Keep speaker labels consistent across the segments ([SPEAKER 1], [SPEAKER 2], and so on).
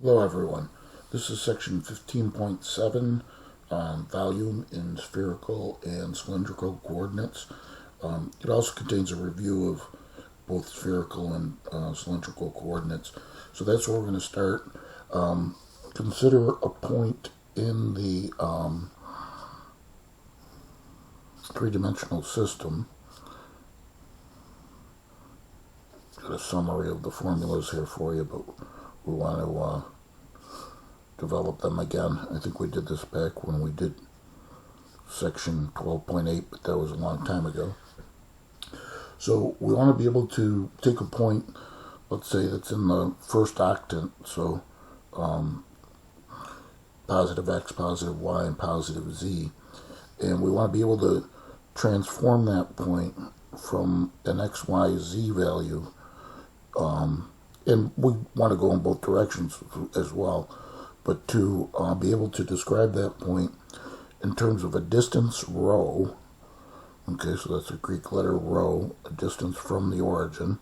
[SPEAKER 1] Hello everyone, this is section 15.7, volume in spherical and cylindrical coordinates. It also contains a review of both spherical and cylindrical coordinates. So that's where we're going to start. Consider a point in the three-dimensional system. Got a summary of the formulas here for you, but we want to develop them again. I think we did this back when we did section 12.8, but that was a long time ago. So we want to be able to take a point, let's say that's in the first octant, so positive x, positive y, and positive z, and we want to be able to transform that point from an x, y, z value, and we want to go in both directions as well, but to be able to describe that point in terms of a distance rho. Okay, so that's a Greek letter rho, a distance from the origin.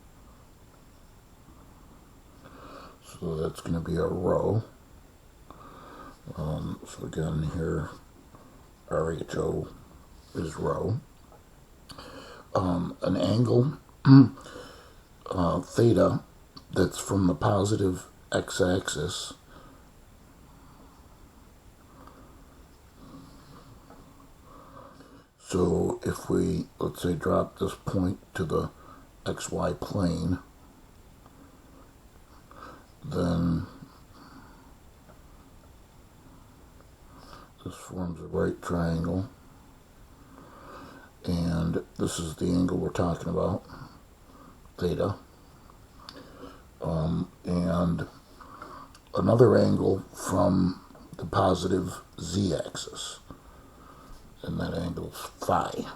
[SPEAKER 1] So that's going to be a rho. So again here, RHO is rho. An angle, theta, that's from the positive x-axis. So if we, let's say, drop this point to the xy plane, then this forms a right triangle, and this is the angle we're talking about, theta, and another angle from the positive z-axis, and that angle is phi.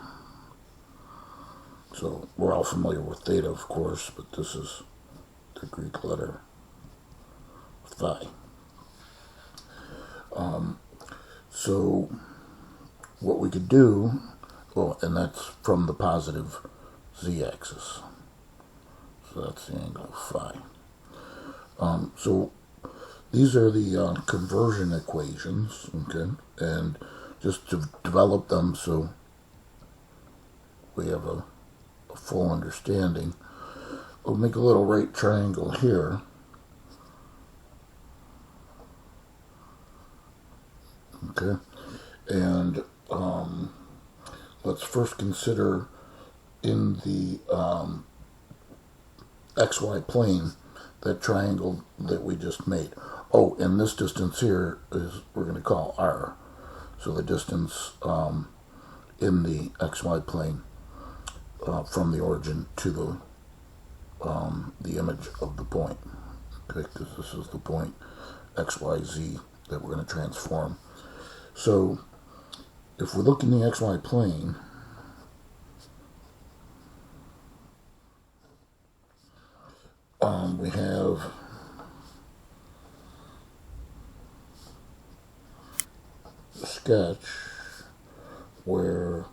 [SPEAKER 1] So we're all familiar with theta, of course, but this is the Greek letter phi. So what we could do, well, and that's from the positive z-axis. So that's the angle phi. So these are the conversion equations, okay, and just to develop them so we have a full understanding, we'll make a little right triangle here. Okay, and let's first consider in the xy plane that triangle that we just made. Oh, and this distance here is we're going to call r. So the distance in the xy plane from the origin to the image of the point. Okay, because this is the point xyz that we're going to transform. So if we look in the xy plane, we have a sketch where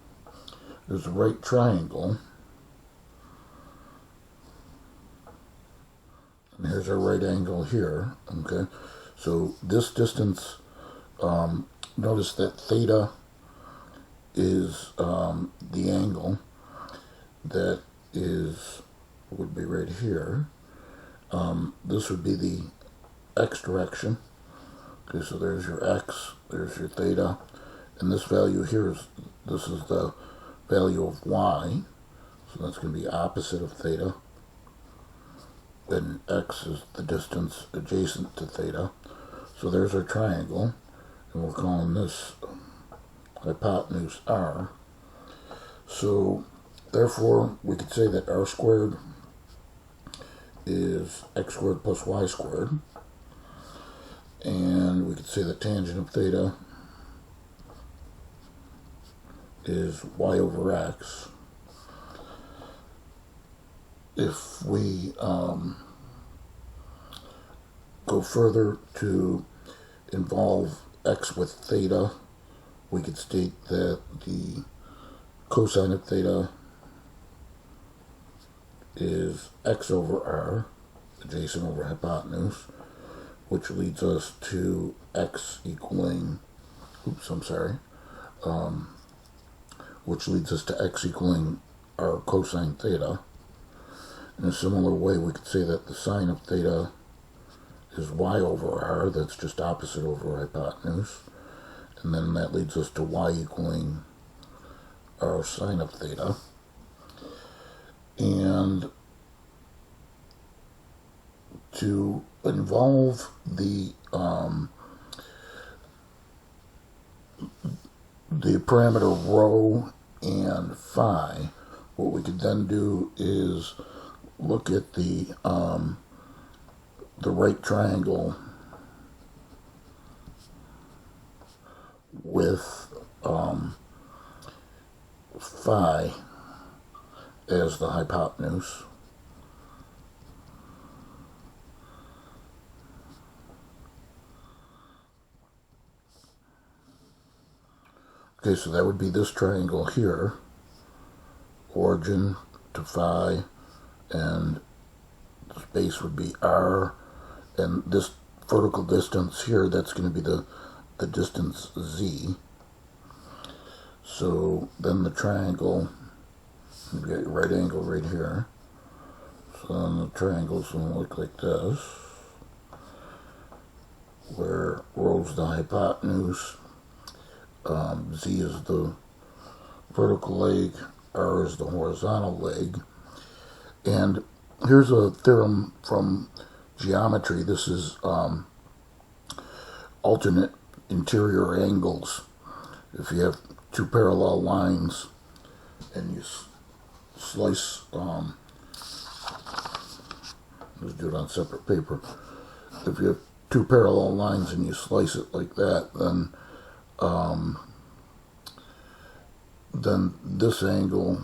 [SPEAKER 1] there's a right triangle, and here's our right angle here. Okay, so this distance, notice that theta is the angle that would be right here. This would be the x direction. Okay, so there's your x, there's your theta, and this value here this is the value of y, so that's going to be opposite of theta. Then x is the distance adjacent to theta. So there's our triangle, and we're calling this hypotenuse r. So therefore we could say that r squared is x squared plus y squared, and we could say the tangent of theta is y over x. If we go further to involve x with theta, we could state that the cosine of theta is x over r, adjacent over hypotenuse, which leads us to x equaling, which leads us to x equaling our cosine theta. In a similar way, we could say that the sine of theta is y over r, that's just opposite over hypotenuse, and then that leads us to y equaling our sine of theta. And to involve the parameter rho and phi, what we could then do is look at the right triangle with phi as the hypotenuse. Okay, so that would be this triangle here, origin to phi, and this base would be r, and this vertical distance here, that's going to be the distance z. So then the triangle, you've got your right angle right here, so then the triangle's going to look like this, where rho's the hypotenuse, z is the vertical leg, r is the horizontal leg. And here's a theorem from geometry. This is alternate interior angles. If you have two parallel lines and you slice, let's do it on separate paper. If you have two parallel lines and you slice it like that, then this angle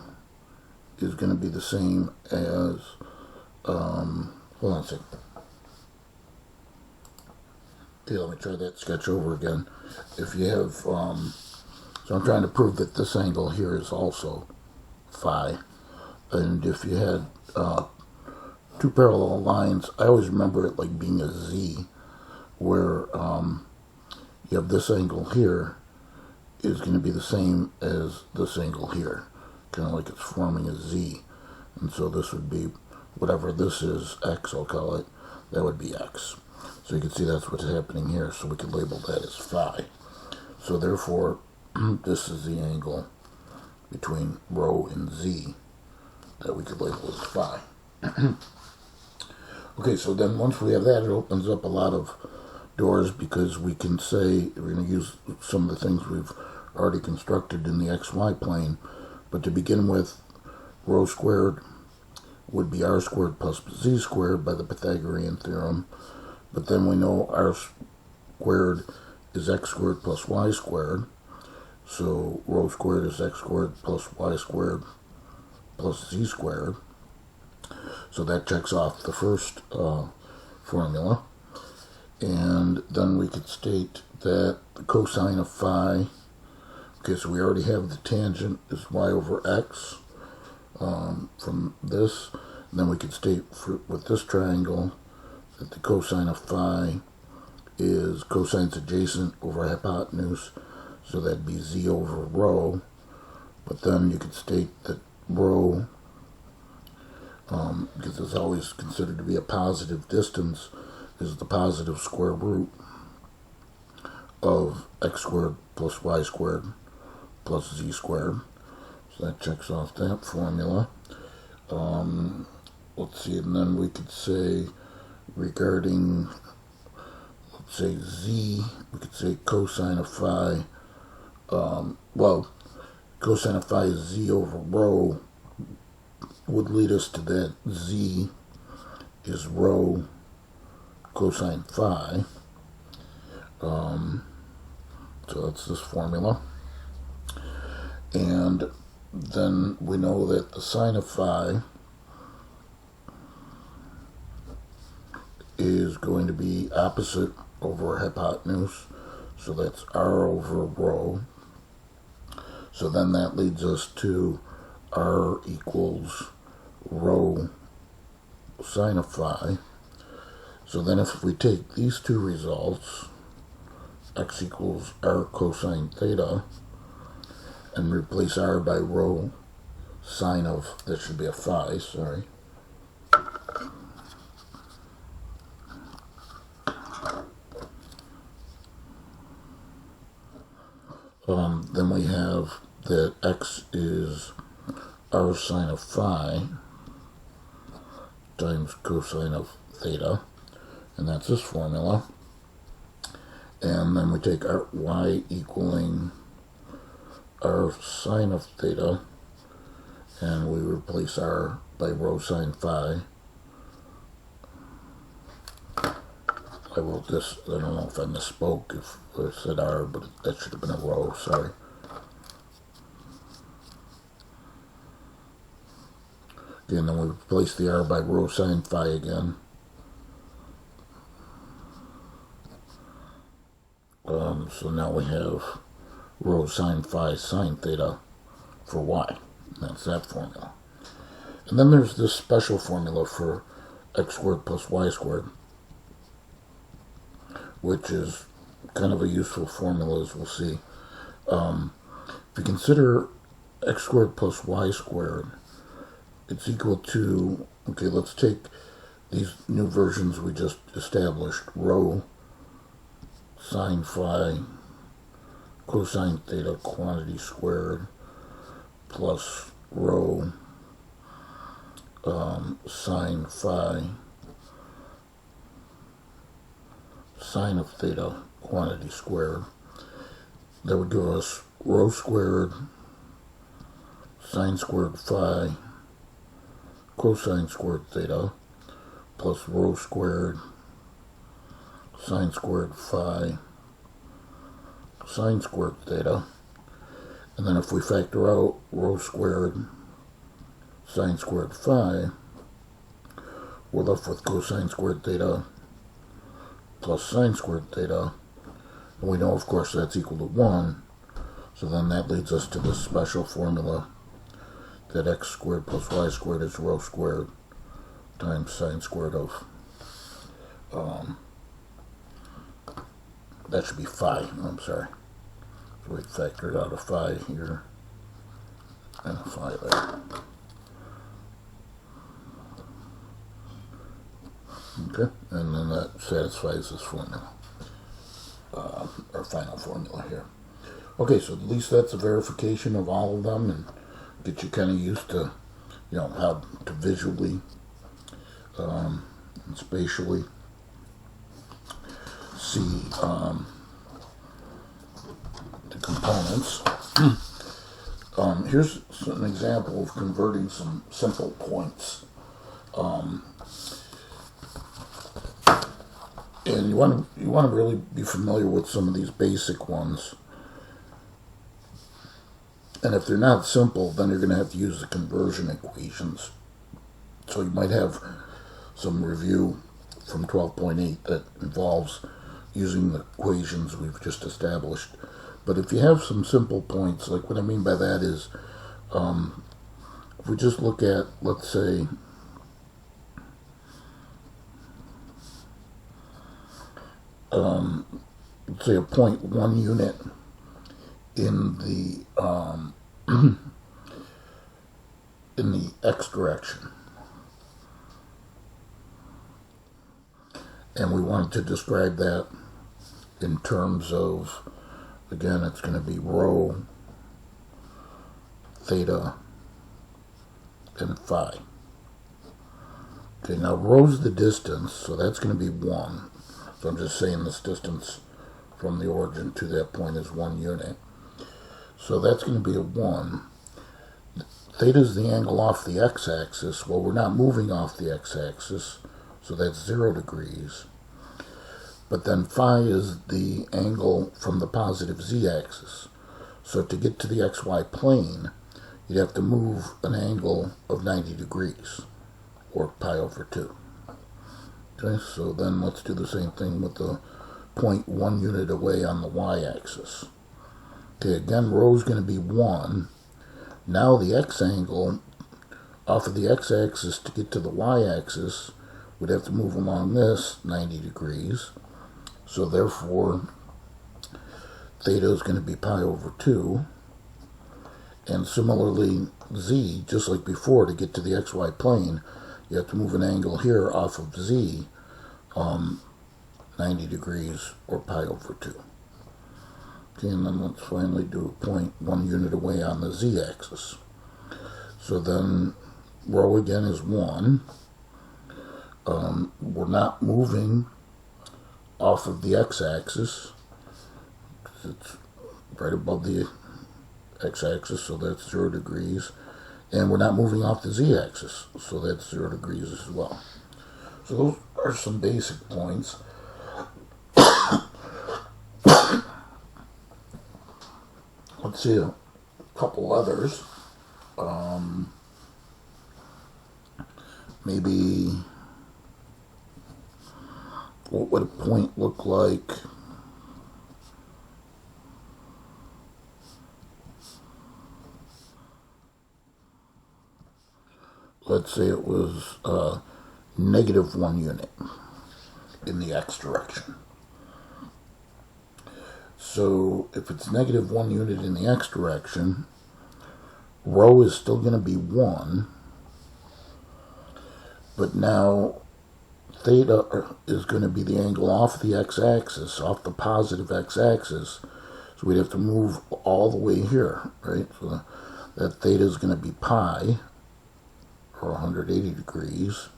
[SPEAKER 1] is going to be the same as, hold on a second. Okay, let me try that sketch over again. If you have, so I'm trying to prove that this angle here is also phi. And if you had two parallel lines, I always remember it like being a z, where you have this angle here is going to be the same as this angle here, kind of like it's forming a z. And so this would be, whatever this is, x I'll call it, that would be x. So you can see that's what's happening here, so we could label that as phi. So therefore, this is the angle between rho and z that we could label as phi. Okay, so then once we have that, it opens up a lot of doors, because we can say, we're going to use some of the things we've already constructed in the xy plane, but to begin with, rho squared would be r squared plus z squared by the Pythagorean theorem, but then we know r squared is x squared plus y squared, so rho squared is x squared plus y squared plus z squared, so that checks off the first formula. And then we could state that the cosine of phi, okay, so we already have the tangent is y over x from this. And then we could state with this triangle that the cosine of phi is cosine's adjacent over hypotenuse, so that'd be z over rho. But then you could state that rho, because it's always considered to be a positive distance, is the positive square root of x squared plus y squared plus z squared. So that checks off that formula. Let's see, and then we could say regarding, let's say z, we could say cosine of phi, cosine of phi is z over rho, would lead us to that z is rho cosine phi. So that's this formula. And then we know that the sine of phi is going to be opposite over hypotenuse, so that's r over rho. So then that leads us to r equals rho sine of phi. So then if we take these two results, x equals r cosine theta, and replace r by rho sine of, that should be a phi, sorry. Then we have that x is r sine of phi times cosine of theta, and that's this formula. And then we take our y equaling r sine of theta, and we replace r by rho sine phi. I wrote this, I don't know if I misspoke, if I said r, but that should have been a rho, sorry. Okay, and then we replace the r by rho sine phi again. So now we have rho sine phi sine theta for y. That's that formula. And then there's this special formula for x squared plus y squared, which is kind of a useful formula, as we'll see. If you consider x squared plus y squared, it's equal to, okay, let's take these new versions we just established, rho sine phi cosine theta quantity squared plus rho sine phi sine of theta quantity squared. That would give us rho squared sine squared phi cosine squared theta plus rho squared sine squared phi sine squared theta. And then if we factor out rho squared sine squared phi, we're left with cosine squared theta plus sine squared theta. And we know, of course, that's equal to 1. So then that leads us to this special formula that x squared plus y squared is rho squared times sine squared of, that should be phi, I'm sorry. So we factored out a phi here and a phi there. Okay, and then that satisfies this formula, our final formula here. Okay, so at least that's a verification of all of them, and get you kind of used to, you know, how to visually and spatially see the components. Here's an example of converting some simple points. And you want to really be familiar with some of these basic ones. And if they're not simple, then you're going to have to use the conversion equations. So you might have some review from 12.8 that involves using the equations we've just established. But if you have some simple points, like what I mean by that is, if we just look at, let's say, a point 1 unit in the in the x direction, and we wanted to describe that in terms of, again, it's going to be rho, theta, and phi. Okay, now rho's the distance, so that's going to be 1. So I'm just saying this distance from the origin to that point is 1 unit. So that's going to be a 1. Theta is the angle off the x-axis. Well, we're not moving off the x-axis, so that's 0 degrees. But then phi is the angle from the positive z-axis. So to get to the xy plane, you'd have to move an angle of 90 degrees, or pi over 2. Okay, so then let's do the same thing with the point 1 unit away on the y-axis. Okay, again, rho is going to be 1. Now the x angle off of the x-axis to get to the y-axis we'd have to move along this 90 degrees. So therefore, theta is going to be pi over 2. And similarly, z, just like before, to get to the xy plane, you have to move an angle here off of z 90 degrees, or pi over 2. Okay, and then let's finally do a point 1 unit away on the z-axis. So then rho again is 1. We're not moving off of the x-axis. It's right above the x-axis, so that's 0 degrees. And we're not moving off the z-axis, so that's 0 degrees as well. So those are some basic points. Let's see a couple others. Maybe what would a point look like? Let's say it was negative 1 unit in the x direction. So if it's negative 1 unit in the x direction, rho is still going to be 1, but now theta is going to be the angle off the x-axis, off the positive x-axis, so we'd have to move all the way here, right? So that theta is going to be pi, or 180 degrees,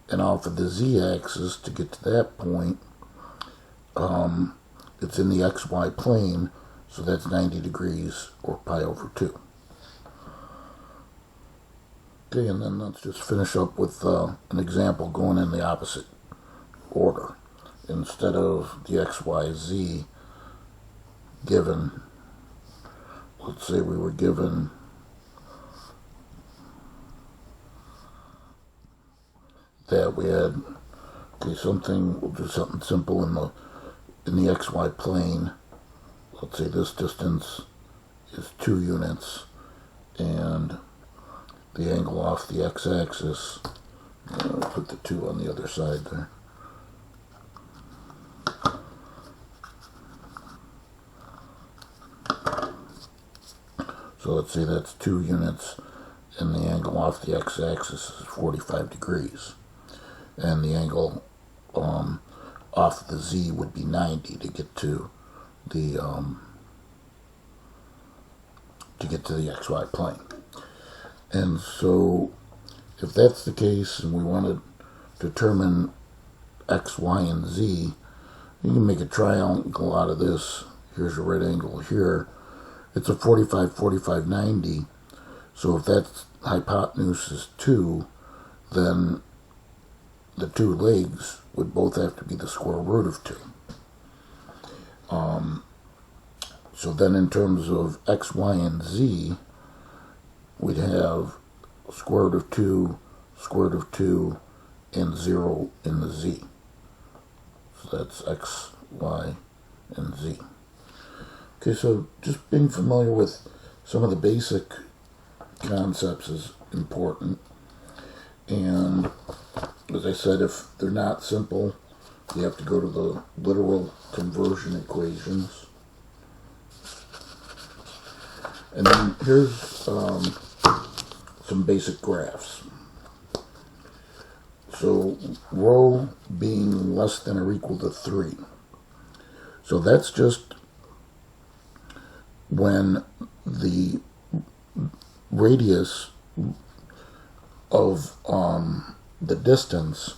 [SPEAKER 1] and off of the z-axis, to get to that point, it's in the xy plane, so that's 90 degrees, or pi over 2. Okay, and then let's just finish up with an example going in the opposite order. Instead of the x, y, z given, let's say we were given that we had, okay, we'll do something simple in the xy plane. Let's say this distance is 2 units, and the angle off the x-axis, put the 2 on the other side there. So let's say that's 2 units, and the angle off the x-axis is 45 degrees. And the angle off the z would be 90 to get to the xy plane. And so if that's the case and we want to determine x, y, and z, you can make a triangle out of this. Here's a right angle here. It's a 45, 45, 90. So if that hypotenuse is 2, then the 2 legs would both have to be the square root of 2. So then in terms of x, y, and z, we'd have square root of 2, square root of 2, and 0 in the z. So that's x, y, and z. Okay, so just being familiar with some of the basic concepts is important. And as I said, if they're not simple, you have to go to the literal conversion equations. And then here's some basic graphs. So rho being less than or equal to 3. So that's just when the radius of the distance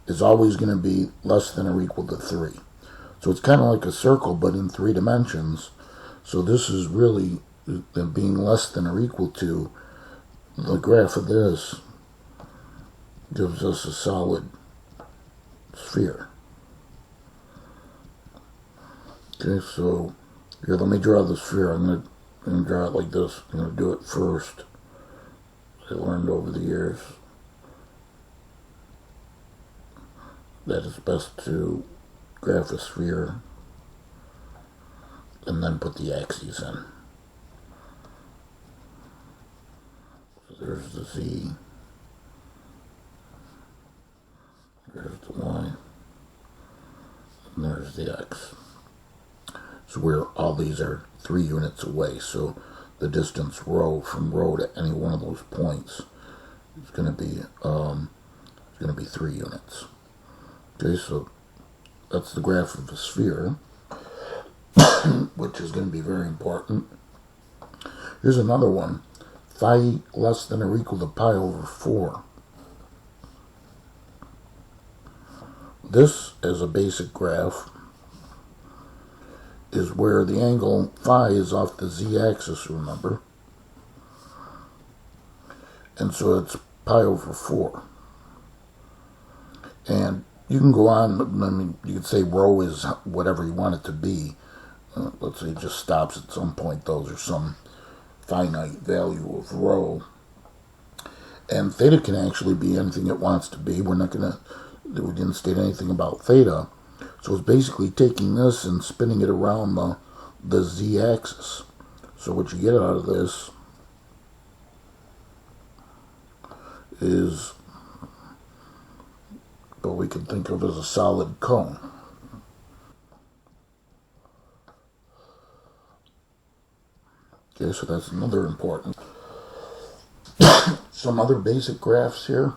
[SPEAKER 1] is always going to be less than or equal to 3. So it's kind of like a circle, but in 3 dimensions. So this is really being less than or equal to, the graph of this gives us a solid sphere. Okay, so here, let me draw the sphere. I'm going to draw it like this. I'm going to do it first. I learned over the years that it's best to graph a sphere and then put the axes in. So there's the z. there's the x. So where all these are 3 units away. So the distance rho from rho to any one of those points is going to be 3 units. Okay, so that's the graph of a sphere, which is going to be very important. Here's another one. Phi less than or equal to pi over 4. This, as a basic graph, is where the angle phi is off the z-axis, remember? And so it's pi over 4. And you can go on, I mean, you could say rho is whatever you want it to be. Let's say it just stops at some point, those are some finite value of rho. And theta can actually be anything it wants to be. We didn't state anything about theta. So it's basically taking this and spinning it around the z-axis. So what you get out of this is what we can think of as a solid cone. Okay, so that's another important. Some other basic graphs here.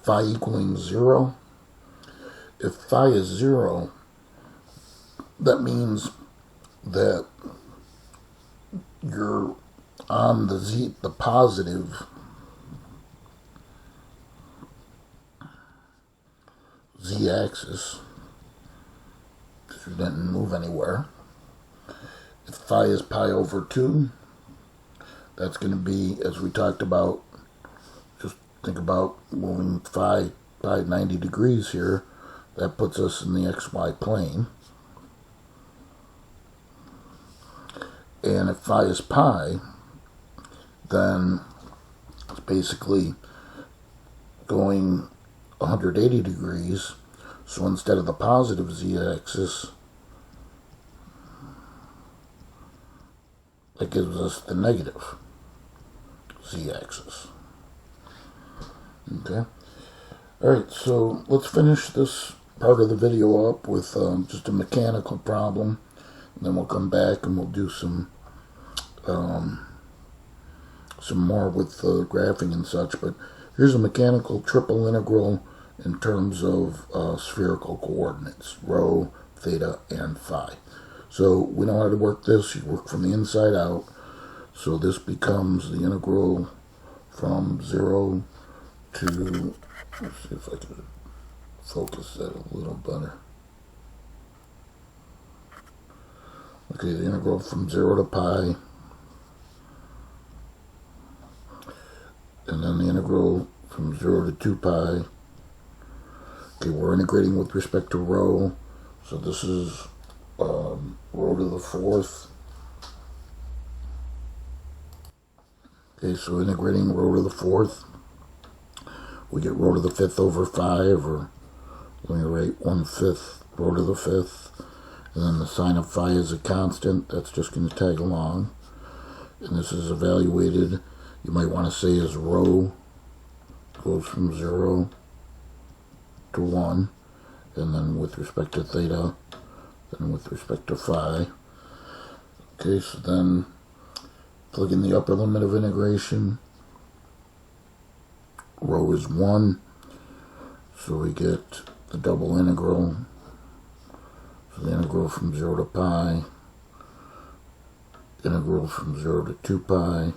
[SPEAKER 1] Phi equaling 0. If phi is 0, that means that you're on the positive z-axis. You didn't move anywhere. If phi is pi over 2, that's going to be, as we talked about, just think about moving phi by 90 degrees here. That puts us in the xy plane. And if phi is pi, then it's basically going 180 degrees. So instead of the positive z-axis, that gives us the negative z-axis. Okay. Alright, so let's finish this part of the video up with just a mechanical problem. And then we'll come back and we'll do some more with graphing and such. But here's a mechanical triple integral in terms of spherical coordinates, rho, theta, and phi. So we know how to work this. You work from the inside out. So this becomes the integral from 0 to, let's see if I can focus that a little better. Okay, the integral from 0 to pi, and then the integral from 0 to 2 pi. Okay, we're integrating with respect to rho, so this is rho to the 4th. Okay, so integrating rho to the 4th, we get rho to the 5th over 5, or let me write 1/5 rho to the 5th. And then the sine of phi is a constant. That's just going to tag along. And this is evaluated, you might want to say, as rho goes from 0 to 1. And then with respect to theta, then with respect to phi. Okay, so then plug in the upper limit of integration. Rho is 1. So we get the double integral. So the integral from 0 to pi, integral from 0 to 2 pi,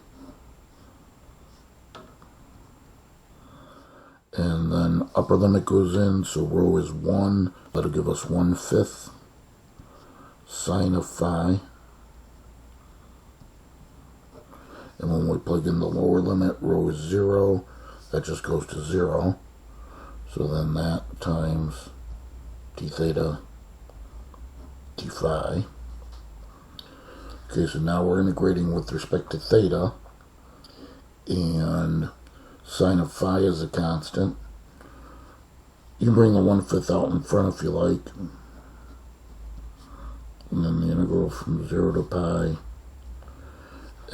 [SPEAKER 1] and then upper limit goes in, so rho is 1, that'll give us 1/5 sine of phi, and when we plug in the lower limit, rho is 0, that just goes to 0, so then that times d theta d phi. Okay, so now we're integrating with respect to theta, and sine of phi is a constant. You can bring the 1/5 out in front if you like. And then the integral from 0 to pi,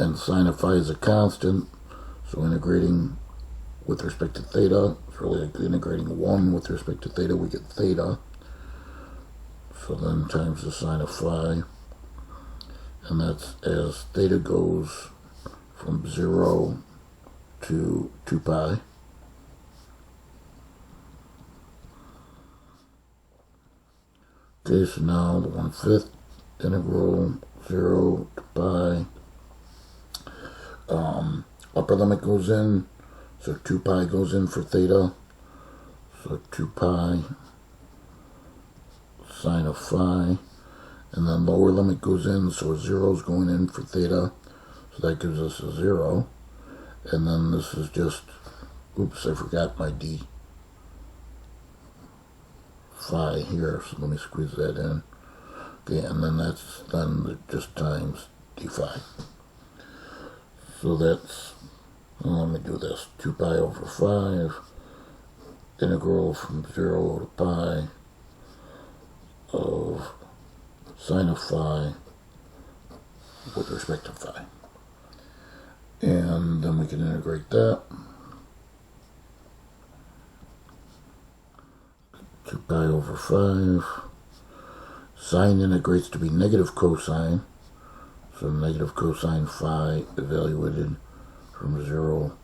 [SPEAKER 1] and sine of phi is a constant, so integrating with respect to theta is really like integrating 1 with respect to theta, we get theta. So then times the sine of phi, and that's as theta goes from 0 to 2 pi. Okay, so now the 1/5 integral 0 to pi. Upper limit goes in, so 2 pi goes in for theta. So 2 pi sine of phi. And then lower limit goes in, so a 0 is going in for theta. So that gives us a 0. And then this is just, oops, I forgot my d phi here, so let me squeeze that in. Okay, and then that's then just times d phi. So that's, well, let me do this, 2 pi over 5, integral from 0 to pi of sine of phi with respect to phi. And then we can integrate that. 2 pi over 5. Sine integrates to be negative cosine. So negative cosine phi evaluated from 0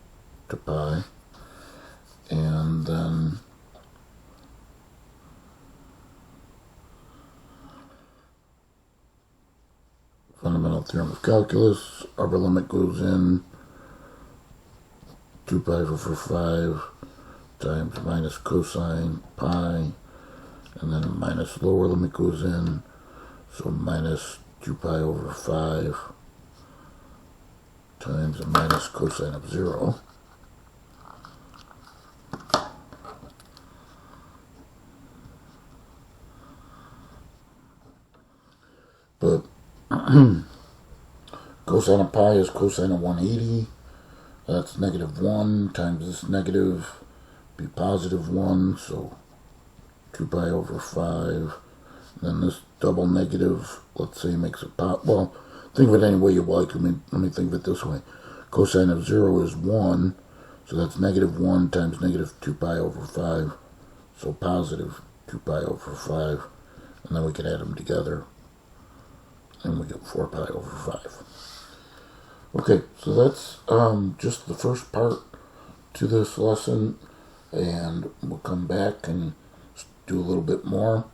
[SPEAKER 1] to pi. And then fundamental theorem of calculus, upper limit goes in, 2 pi over 5 times minus cosine pi, and then minus lower limit goes in, so minus 2 pi over 5 times a minus cosine of 0. But cosine of pi is cosine of 180. That's negative 1 times this negative, be positive 1, so 2 pi over 5. And then this double negative, let's say, makes it well, think of it any way you like. Let me think of it this way. Cosine of 0 is 1, so that's negative 1 times negative 2 pi over 5, so positive 2 pi over 5. And then we can add them together, and we get 4 pi over 5. Okay, so that's just the first part to this lesson, and we'll come back and do a little bit more.